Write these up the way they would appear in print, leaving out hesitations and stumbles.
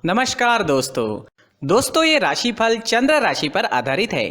नमस्कार दोस्तों ये राशिफल चंद्र राशि पर आधारित है।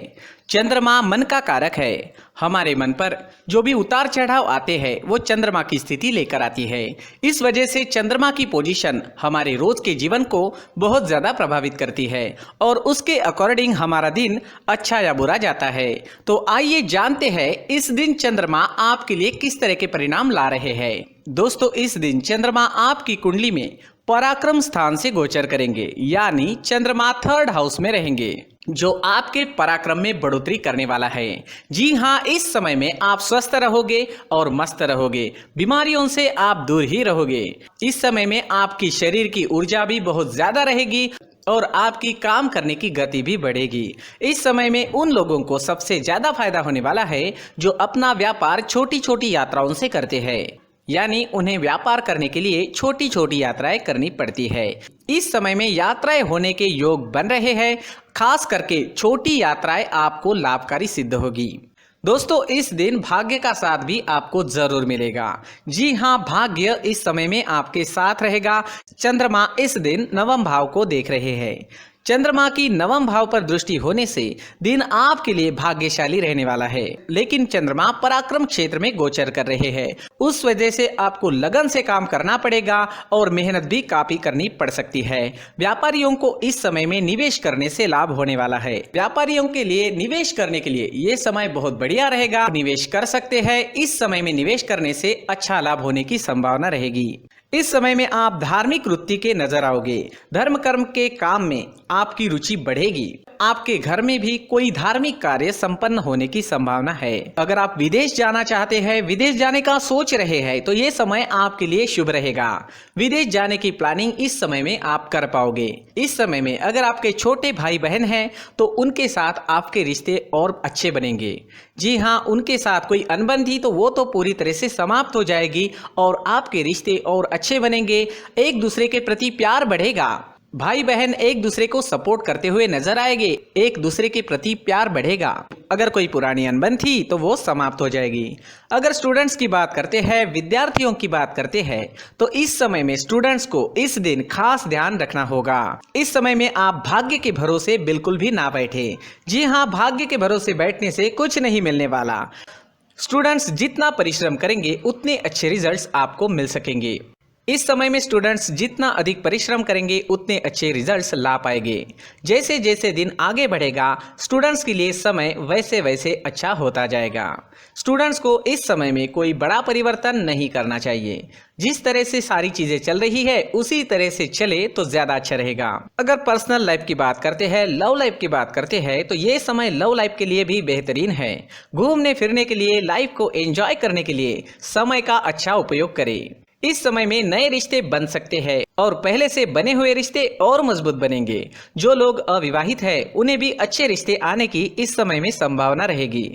चंद्रमा मन का कारक है। हमारे मन पर जो भी उतार चढ़ाव आते हैं वो चंद्रमा की स्थिति लेकर आती है। इस वजह से चंद्रमा की पोजीशन हमारे रोज के जीवन को बहुत ज़्यादा प्रभावित करती है और उसके अकॉर्डिंग हमारा दिन अच्छा या बुरा जाता है। तो आइए जानते हैं इस दिन चंद्रमा आपके लिए किस तरह के परिणाम ला रहे हैं। दोस्तों, इस दिन चंद्रमा आपकी कुंडली में पराक्रम स्थान से गोचर करेंगे, यानी चंद्रमा 3rd हाउस में रहेंगे, जो आपके पराक्रम में बढ़ोतरी करने वाला है। जी हाँ, इस समय में आप स्वस्थ रहोगे और मस्त रहोगे, बीमारियों से आप दूर ही रहोगे। इस समय में आपकी शरीर की ऊर्जा भी बहुत ज्यादा रहेगी और आपकी काम करने की गति भी बढ़ेगी। इस समय में उन लोगों को सबसे ज्यादा फायदा होने वाला है जो अपना व्यापार छोटी छोटी यात्राओं से करते हैं, यानी उन्हें व्यापार करने के लिए छोटी छोटी यात्राएं करनी पड़ती है। इस समय में यात्राएं होने के योग बन रहे हैं। खास करके छोटी यात्राएं आपको लाभकारी सिद्ध होगी। दोस्तों, इस दिन भाग्य का साथ भी आपको जरूर मिलेगा। जी हाँ, भाग्य इस समय में आपके साथ रहेगा। चंद्रमा इस दिन 9वें भाव को देख रहे हैं। चंद्रमा की 9वें भाव पर दृष्टि होने से दिन आपके लिए भाग्यशाली रहने वाला है। लेकिन चंद्रमा पराक्रम क्षेत्र में गोचर कर रहे हैं, उस वजह से आपको लगन से काम करना पड़ेगा और मेहनत भी काफी करनी पड़ सकती है। व्यापारियों को इस समय में निवेश करने से लाभ होने वाला है। व्यापारियों के लिए निवेश करने के लिए ये समय बहुत बढ़िया रहेगा, निवेश कर सकते हैं। इस समय में निवेश करने से अच्छा लाभ होने की संभावना रहेगी। इस समय में आप धार्मिक वृत्ति के नजर आओगे। धर्म कर्म के काम में आपकी रुचि बढ़ेगी। आपके घर में भी कोई धार्मिक कार्य संपन्न होने की संभावना है। अगर आप विदेश जाना चाहते हैं, विदेश जाने का सोच रहे हैं, तो ये समय आपके लिए शुभ रहेगा। विदेश जाने की प्लानिंग इस समय में आप कर पाओगे। इस समय में अगर आपके छोटे भाई बहन हैं तो उनके साथ आपके रिश्ते और अच्छे बनेंगे। जी हाँ, उनके साथ कोई अनबन थी तो वो तो पूरी तरह से समाप्त हो जाएगी और आपके रिश्ते और अच्छे बनेंगे। एक दूसरे के प्रति प्यार बढ़ेगा। भाई बहन एक दूसरे को सपोर्ट करते हुए नजर आएंगे। एक दूसरे के प्रति प्यार बढ़ेगा। अगर कोई पुरानी अनबन थी तो वो समाप्त हो जाएगी। अगर स्टूडेंट्स की बात करते हैं, विद्यार्थियों की बात करते हैं, तो इस समय में स्टूडेंट्स को इस दिन खास ध्यान रखना होगा। इस समय में आप भाग्य के भरोसे बिल्कुल भी ना बैठे। जी हाँ, भाग्य के भरोसे बैठने से कुछ नहीं मिलने वाला। स्टूडेंट्स जितना परिश्रम करेंगे उतने अच्छे रिजल्ट्स आपको मिल सकेंगे। इस समय में स्टूडेंट्स जितना अधिक परिश्रम करेंगे उतने अच्छे रिजल्ट्स ला पाएंगे। जैसे जैसे दिन आगे बढ़ेगा, स्टूडेंट्स के लिए समय वैसे वैसे अच्छा होता जाएगा। स्टूडेंट्स को इस समय में कोई बड़ा परिवर्तन नहीं करना चाहिए। जिस तरह से सारी चीजें चल रही है उसी तरह से चले तो ज्यादा अच्छा रहेगा। अगर पर्सनल लाइफ की बात करते हैं, लव लाइफ की बात करते हैं, तो ये समय लव लाइफ के लिए भी बेहतरीन है। घूमने फिरने के लिए, लाइफ को एंजॉय करने के लिए समय का अच्छा उपयोग करें। इस समय में नए रिश्ते बन सकते हैं और पहले से बने हुए रिश्ते और मजबूत बनेंगे। जो लोग अविवाहित हैं उन्हें भी अच्छे रिश्ते आने की इस समय में संभावना रहेगी।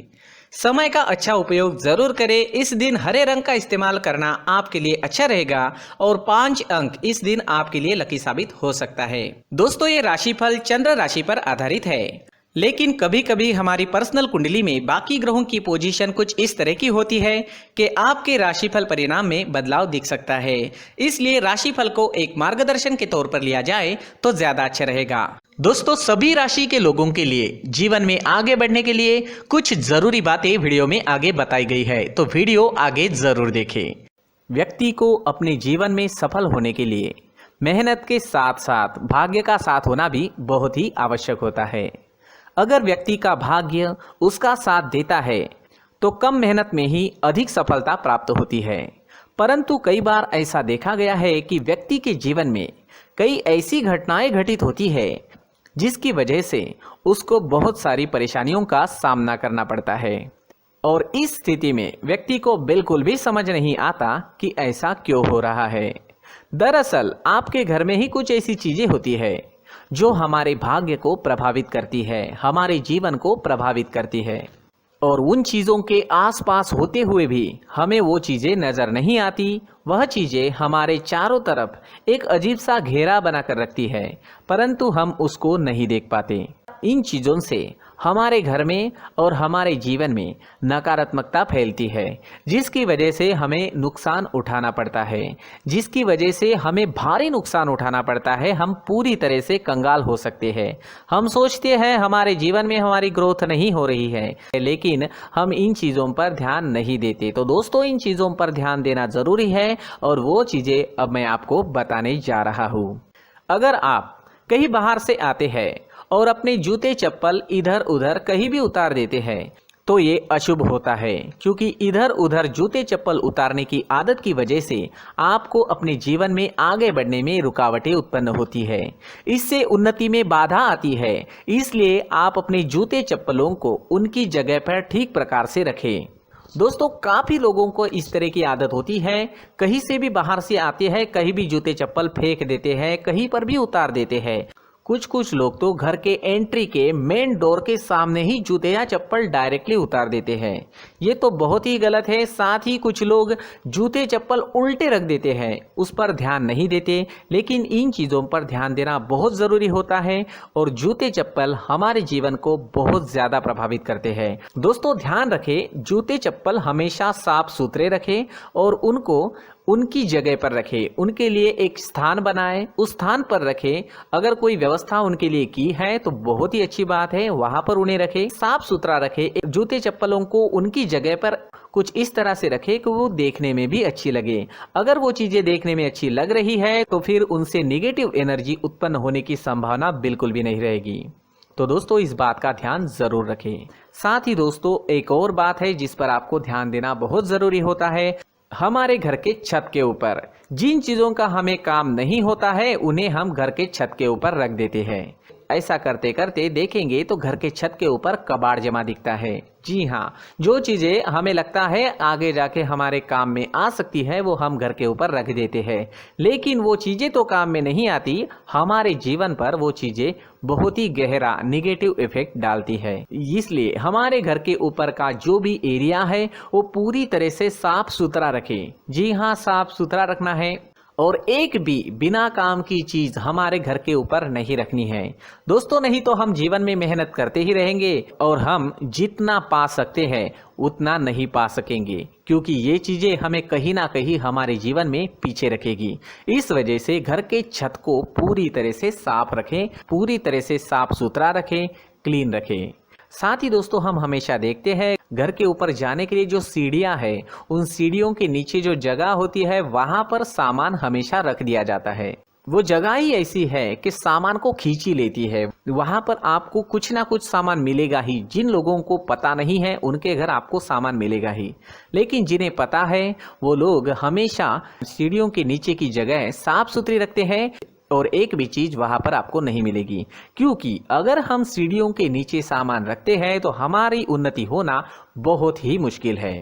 समय का अच्छा उपयोग जरूर करें। इस दिन हरे रंग का इस्तेमाल करना आपके लिए अच्छा रहेगा और 5 अंक इस दिन आपके लिए लकी साबित हो सकता है। दोस्तों, ये राशिफल चंद्र राशि पर आधारित है, लेकिन कभी कभी हमारी पर्सनल कुंडली में बाकी ग्रहों की पोजीशन कुछ इस तरह की होती है कि आपके राशिफल परिणाम में बदलाव दिख सकता है। इसलिए राशिफल को एक मार्गदर्शन के तौर पर लिया जाए तो ज्यादा अच्छा रहेगा। दोस्तों, सभी राशि के लोगों के लिए जीवन में आगे बढ़ने के लिए कुछ जरूरी बातें वीडियो में आगे बताई गई है, तो वीडियो आगे जरूर देखें। व्यक्ति को अपने जीवन में सफल होने के लिए मेहनत के साथ साथ भाग्य का साथ होना भी बहुत ही आवश्यक होता है। अगर व्यक्ति का भाग्य उसका साथ देता है तो कम मेहनत में ही अधिक सफलता प्राप्त होती है। परंतु कई बार ऐसा देखा गया है कि व्यक्ति के जीवन में कई ऐसी घटनाएं घटित होती है जिसकी वजह से उसको बहुत सारी परेशानियों का सामना करना पड़ता है और इस स्थिति में व्यक्ति को बिल्कुल भी समझ नहीं आता कि ऐसा क्यों हो रहा है। दरअसल आपके घर में ही कुछ ऐसी चीजें होती है जो हमारे भाग्य को प्रभावित करती है, हमारे जीवन को प्रभावित करती है और उन चीज़ों के आसपास होते हुए भी हमें वो चीज़ें नज़र नहीं आती। वह चीज़ें हमारे चारों तरफ एक अजीब सा घेरा बनाकर रखती है, परंतु हम उसको नहीं देख पाते। इन चीज़ों से हमारे घर में और हमारे जीवन में नकारात्मकता फैलती है, जिसकी वजह से हमें नुकसान उठाना पड़ता है, जिसकी वजह से हमें भारी नुकसान उठाना पड़ता है। हम पूरी तरह से कंगाल हो सकते हैं। हम सोचते हैं हमारे जीवन में हमारी ग्रोथ नहीं हो रही है, लेकिन हम इन चीज़ों पर ध्यान नहीं देते। तो दोस्तों, इन चीज़ों पर ध्यान देना ज़रूरी है और वो चीज़ें अब मैं आपको बताने जा रहा हूँ। अगर आप कहीं बाहर से आते हैं और अपने जूते चप्पल इधर उधर कहीं भी उतार देते हैं तो ये अशुभ होता है, क्योंकि इधर उधर जूते चप्पल उतारने की आदत की वजह से आपको अपने जीवन में आगे बढ़ने में रुकावटें उत्पन्न होती है। इससे उन्नति में बाधा आती है। इसलिए आप अपने जूते चप्पलों को उनकी जगह पर ठीक प्रकार से रखें। दोस्तों, काफ़ी लोगों को इस तरह की आदत होती है, कहीं से भी बाहर से आते हैं, कहीं भी जूते चप्पल फेंक देते हैं, कहीं पर भी उतार देते हैं। कुछ लोग तो घर के एंट्री के मेन डोर के सामने ही जूते या चप्पल डायरेक्टली उतार देते हैं। ये तो बहुत ही गलत है। साथ ही कुछ लोग जूते चप्पल उल्टे रख देते हैं, उस पर ध्यान नहीं देते। लेकिन इन चीज़ों पर ध्यान देना बहुत ज़रूरी होता है और जूते चप्पल हमारे जीवन को बहुत ज़्यादा प्रभावित करते हैं। दोस्तों, ध्यान रखें, जूते चप्पल हमेशा साफ सुथरे रखें और उनको उनकी जगह पर रखें। उनके लिए एक स्थान बनाएं, उस स्थान पर रखें। अगर कोई व्यवस्था उनके लिए की है तो बहुत ही अच्छी बात है, वहां पर उन्हें रखें, साफ सुथरा रखें। जूते चप्पलों को उनकी जगह पर कुछ इस तरह से रखें कि वो देखने में भी अच्छी लगे। अगर वो चीजें देखने में अच्छी लग रही है तो फिर उनसे निगेटिव एनर्जी उत्पन्न होने की संभावना बिल्कुल भी नहीं रहेगी। तो दोस्तों, इस बात का ध्यान जरूर रखें। साथ ही दोस्तों, एक और बात है जिस पर आपको ध्यान देना बहुत जरूरी होता है। हमारे घर के छत के ऊपर जिन चीज़ों का हमें काम नहीं होता है उन्हें हम घर के छत के ऊपर रख देते हैं। ऐसा करते करते देखेंगे तो घर के छत के ऊपर कबाड़ जमा दिखता है। जी हाँ, जो चीज़ें हमें लगता है आगे जाके हमारे काम में आ सकती है वो हम घर के ऊपर रख देते हैं, लेकिन वो चीज़ें तो काम में नहीं आती। हमारे जीवन पर वो चीज़ें बहुत ही गहरा निगेटिव इफेक्ट डालती है। इसलिए हमारे घर के ऊपर का जो भी एरिया है वो पूरी तरह से साफ सुथरा रखें। जी हाँ, साफ सुथरा रखना है और एक भी बिना काम की चीज हमारे घर के ऊपर नहीं रखनी है। दोस्तों, नहीं तो हम जीवन में मेहनत करते ही रहेंगे और हम जितना पा सकते हैं उतना नहीं पा सकेंगे, क्योंकि ये चीजें हमें कहीं ना कहीं हमारे जीवन में पीछे रखेगी। इस वजह से घर के छत को पूरी तरह से साफ रखें, पूरी तरह से साफ सुथरा रखें, क्लीन रखें। साथ ही दोस्तों, हम हमेशा देखते हैं घर के ऊपर जाने के लिए जो सीढ़ियां है, उन सीढ़ियों के नीचे जो जगह होती है वहां पर सामान हमेशा रख दिया जाता है। वो जगह ही ऐसी है कि सामान को खींची लेती है। वहां पर आपको कुछ ना कुछ सामान मिलेगा ही। जिन लोगों को पता नहीं है उनके घर आपको सामान मिलेगा ही, लेकिन जिन्हें पता है वो लोग हमेशा सीढ़ियों के नीचे की जगह साफ सुथरी रखते हैं और एक भी चीज वहां पर आपको नहीं मिलेगी। क्योंकि अगर हम सीढ़ियों के नीचे सामान रखते हैं तो हमारी उन्नति होना बहुत ही मुश्किल है।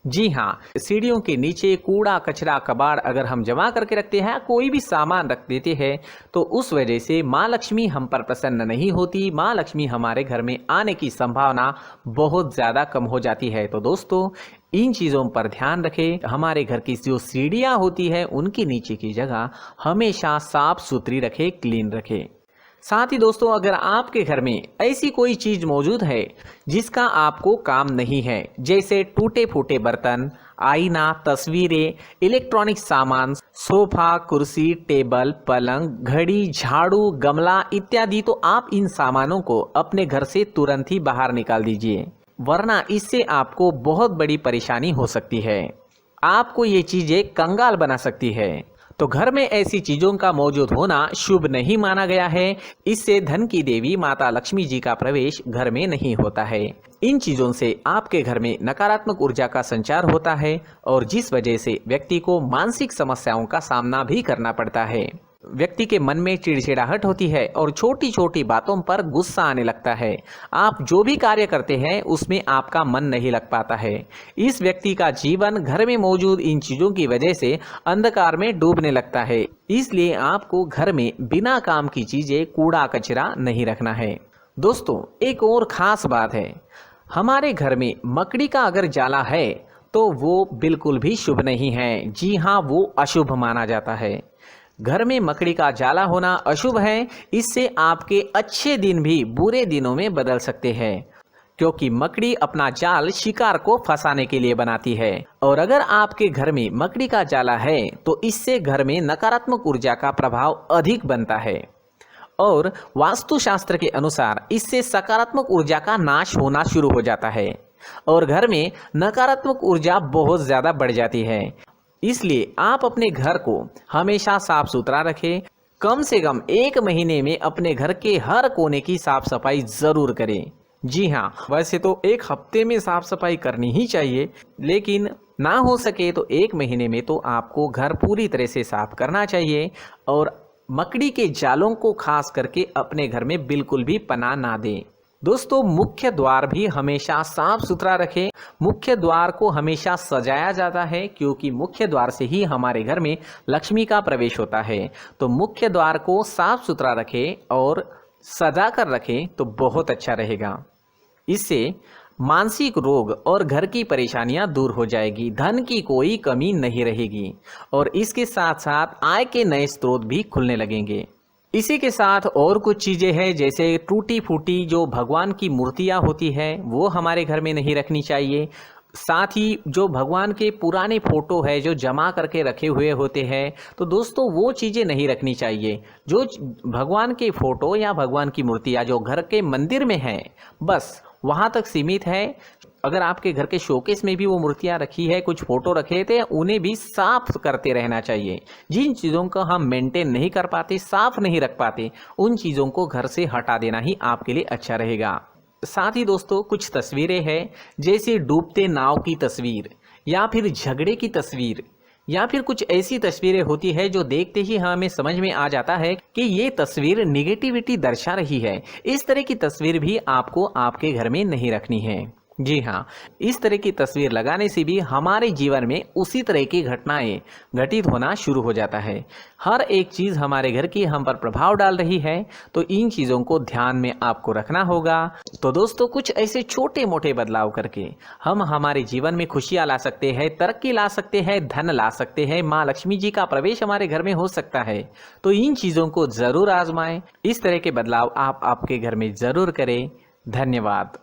जी हाँ, सीढ़ियों के नीचे कूड़ा कचरा कबाड़ अगर हम जमा करके रखते हैं, कोई भी सामान रख देते हैं, तो उस वजह से माँ लक्ष्मी हम पर प्रसन्न नहीं होती। माँ लक्ष्मी हमारे घर में आने की संभावना बहुत ज़्यादा कम हो जाती है। तो दोस्तों, इन चीज़ों पर ध्यान रखें। हमारे घर की जो सीढ़ियाँ होती है उनके नीचे की जगह हमेशा साफ सुथरी रखें, क्लीन रखें। साथ ही दोस्तों, अगर आपके घर में ऐसी कोई चीज मौजूद है जिसका आपको काम नहीं है, जैसे टूटे फूटे बर्तन, आईना, तस्वीरें, इलेक्ट्रॉनिक सामान, सोफा, कुर्सी, टेबल, पलंग, घड़ी, झाड़ू, गमला इत्यादि, तो आप इन सामानों को अपने घर से तुरंत ही बाहर निकाल दीजिए, वरना इससे आपको बहुत बड़ी परेशानी हो सकती है। आपको ये चीजें कंगाल बना सकती है। तो घर में ऐसी चीजों का मौजूद होना शुभ नहीं माना गया है। इससे धन की देवी माता लक्ष्मी जी का प्रवेश घर में नहीं होता है। इन चीजों से आपके घर में नकारात्मक ऊर्जा का संचार होता है और जिस वजह से व्यक्ति को मानसिक समस्याओं का सामना भी करना पड़ता है। व्यक्ति के मन में चिड़चिड़ाहट होती है और छोटी छोटी बातों पर गुस्सा आने लगता है। आप जो भी कार्य करते हैं उसमें आपका मन नहीं लग पाता है। इस व्यक्ति का जीवन घर में मौजूद इन चीजों की वजह से अंधकार में डूबने लगता है। इसलिए आपको घर में बिना काम की चीजें, कूड़ा कचरा नहीं रखना है। दोस्तों, एक और खास बात है, हमारे घर में मकड़ी का अगर जाला है तो वो बिल्कुल भी शुभ नहीं है। जी हाँ, वो अशुभ माना जाता है। घर में मकड़ी का जाला होना अशुभ है। इससे आपके अच्छे दिन भी बुरे दिनों में बदल सकते हैं, क्योंकि मकड़ी अपना जाल शिकार को फंसाने के लिए बनाती है। और अगर आपके घर में मकड़ी का जाला है तो इससे घर में नकारात्मक ऊर्जा का प्रभाव अधिक बनता है और वास्तुशास्त्र के अनुसार इससे सकारात्मक ऊर्जा का नाश होना शुरू हो जाता है और घर में नकारात्मक ऊर्जा बहुत ज़्यादा बढ़ जाती है। इसलिए आप अपने घर को हमेशा साफ सुथरा रखें। कम से कम 1 महीने में अपने घर के हर कोने की साफ सफाई ज़रूर करें। जी हाँ, वैसे तो 1 हफ्ते में साफ सफाई करनी ही चाहिए, लेकिन ना हो सके तो 1 महीने में तो आपको घर पूरी तरह से साफ करना चाहिए और मकड़ी के जालों को खास करके अपने घर में बिल्कुल भी पनाह ना दें। दोस्तों, मुख्य द्वार भी हमेशा साफ सुथरा रखें। मुख्य द्वार को हमेशा सजाया जाता है, क्योंकि मुख्य द्वार से ही हमारे घर में लक्ष्मी का प्रवेश होता है। तो मुख्य द्वार को साफ सुथरा रखें और सजा कर रखें तो बहुत अच्छा रहेगा। इससे मानसिक रोग और घर की परेशानियां दूर हो जाएगी, धन की कोई कमी नहीं रहेगी और इसके साथ साथ आय के नए स्रोत भी खुलने लगेंगे। इसी के साथ और कुछ चीज़ें हैं, जैसे टूटी फूटी जो भगवान की मूर्तियां होती है वो हमारे घर में नहीं रखनी चाहिए। साथ ही जो भगवान के पुराने फोटो है जो जमा करके रखे हुए होते हैं, तो दोस्तों वो चीज़ें नहीं रखनी चाहिए। जो भगवान के फोटो या भगवान की मूर्तियाँ जो घर के मंदिर में हैं, बस वहाँ तक सीमित है। अगर आपके घर के शोकेस में भी वो मूर्तियाँ रखी है, कुछ फोटो रखे थे, उन्हें भी साफ करते रहना चाहिए। जिन चीज़ों को हम मेंटेन नहीं कर पाते, साफ नहीं रख पाते, उन चीज़ों को घर से हटा देना ही आपके लिए अच्छा रहेगा। साथ ही दोस्तों, कुछ तस्वीरें हैं, जैसे डूबते नाव की तस्वीर या फिर झगड़े की तस्वीर या फिर कुछ ऐसी तस्वीरें होती है जो देखते ही हमें समझ में आ जाता है कि ये तस्वीर निगेटिविटी दर्शा रही है। इस तरह की तस्वीर भी आपको आपके घर में नहीं रखनी है। जी हाँ, इस तरह की तस्वीर लगाने से भी हमारे जीवन में उसी तरह की घटनाएं घटित होना शुरू हो जाता है। हर एक चीज़ हमारे घर की हम पर प्रभाव डाल रही है, तो इन चीज़ों को ध्यान में आपको रखना होगा। तो दोस्तों, कुछ ऐसे छोटे मोटे बदलाव करके हम हमारे जीवन में खुशियाँ ला सकते हैं, तरक्की ला सकते हैं, धन ला सकते हैं, माँ लक्ष्मी जी का प्रवेश हमारे घर में हो सकता है। तो इन चीज़ों को ज़रूर आजमाएं। इस तरह के बदलाव आप आपके घर में ज़रूर करें। धन्यवाद।